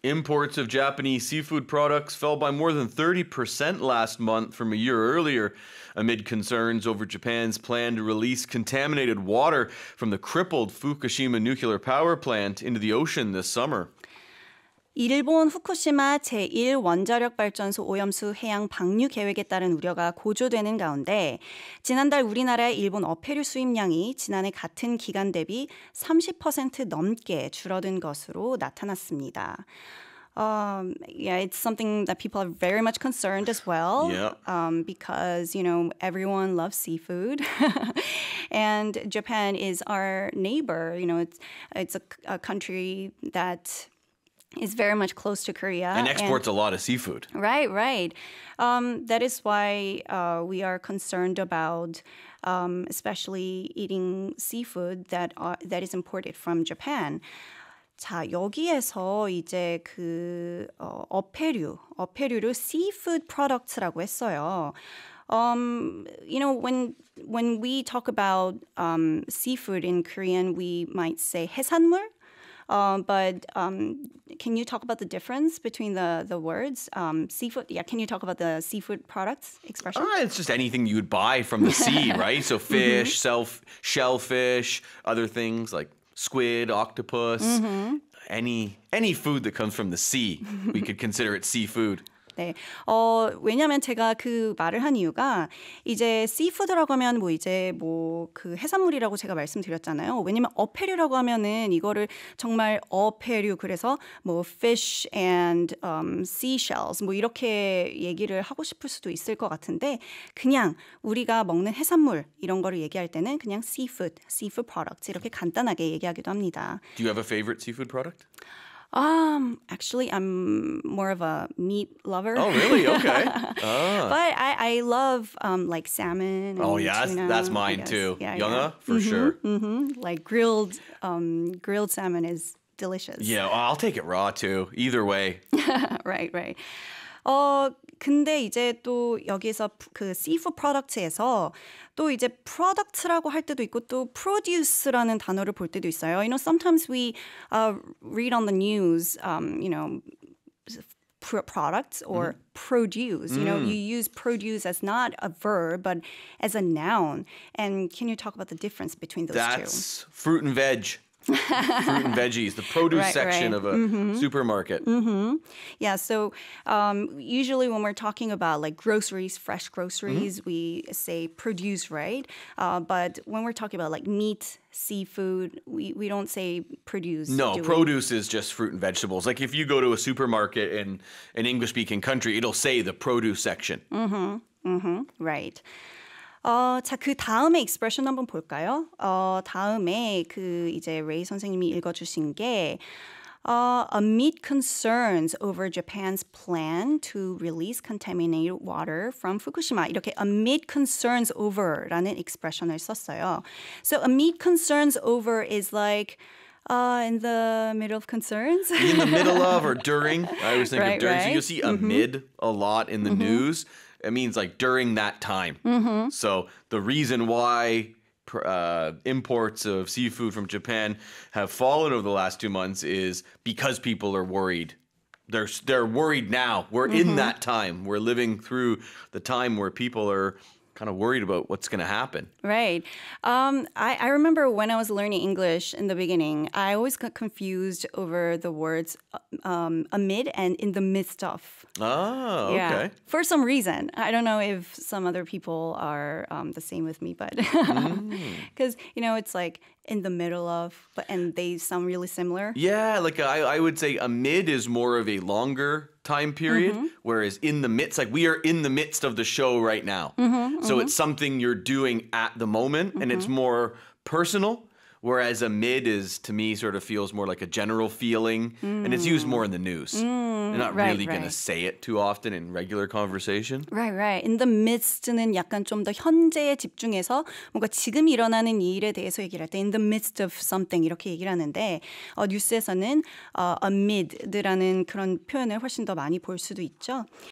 Imports of Japanese seafood products fell by more than 30% last month from a year earlier, amid concerns over Japan's plan to release contaminated water from the crippled Fukushima nuclear power plant into the ocean this summer. 일본 후쿠시마 제1원자력 발전소 오염수 해양 방류 계획에 따른 우려가 고조되는 가운데 지난달 우리나라의 일본 어패류 수입량이 지난해 같은 기간 대비 30% 넘게 줄어든 것으로 나타났습니다. Yeah, it's something that people are very much concerned as well. Yeah. Because, everyone loves seafood. And Japan is our neighbor. It's a country that is very much close to Korea. And exports a lot of seafood. Right. That is why we are concerned about especially eating seafood that is imported from Japan. 자, 여기에서 이제 어패류를 seafood products라고 했어요. When we talk about seafood in Korean, we might say 해산물. But can you talk about the difference between the words? Seafood, yeah, can you talk about the seafood products expression? It's just anything you would buy from the sea, right? So fish, shellfish, other things like squid, octopus, any food that comes from the sea, we could consider it seafood. 네, 왜냐하면 제가 그 말을 한 이유가 이제 seafood라고 하면 그 해산물이라고 제가 말씀드렸잖아요. 왜냐면 어패류라고 하면은 이거를 정말 어패류 그래서 fish and seashells 이렇게 얘기를 하고 싶을 수도 있을 것 같은데 그냥 우리가 먹는 해산물 이런 거를 얘기할 때는 그냥 seafood products 이렇게 간단하게 얘기하기도 합니다. Do you have a favorite seafood product? Actually, I'm more of a meat lover. Oh, really? Okay. But I love like salmon. And tuna, that's mine too. Yeah, Younga, for sure. Like grilled salmon is delicious. Yeah, I'll take it raw too. Either way. Right. 근데 이제 또 여기서 그 seafood products에서 또 이제 product라고 할 때도 있고 또 produce라는 단어를 볼 때도 있어요. Sometimes we read on the news, products or produce. You use produce as not a verb, but as a noun. And can you talk about the difference between those two? That's fruit and veg. Fruit and veggies, the produce section of a supermarket. Yeah, so usually when we're talking about like groceries, fresh groceries, we say produce, right? But when we're talking about like meat, seafood, we don't say produce. No, produce is just fruit and vegetables. Like if you go to a supermarket in an English-speaking country, it'll say the produce section. Right. 자, 그 다음에 expression 한번 볼까요? 다음에 이제 레이 선생님이 읽어주신 게 amid concerns over Japan's plan to release contaminated water from Fukushima. 이렇게 amid concerns over라는 expression을 썼어요. So amid concerns over is like in the middle of concerns. In the middle of or during. I always think of during. Right. So you'll see amid a lot in the news. It means like during that time. So the reason why imports of seafood from Japan have fallen over the last 2 months is because people are worried. They're worried now. We're in that time. We're living through the time where people are kind of worried about what's going to happen. Right. I remember when I was learning English in the beginning, I always got confused over the words amid and in the midst of. Oh, okay. Yeah. For some reason. I don't know if some other people are the same with me, but because, it's like in the middle of, and they sound really similar. Yeah, like I would say amid is more of a longer time period, whereas in the midst, like we are in the midst of the show right now. So it's something you're doing at the moment, and it's more personal. Whereas amid is, to me, sort of feels more like a general feeling, and it's used more in the news. You're not really going to say it too often in regular conversation. Right. In the midst는 약간 좀 더 현재에 집중해서 뭔가 지금 일어나는 일에 대해서 얘기를 할 때 in the midst of something 이렇게 얘기를 하는데 뉴스에서는 amid라는 그런 표현을 훨씬 더 많이 볼 수도 있죠.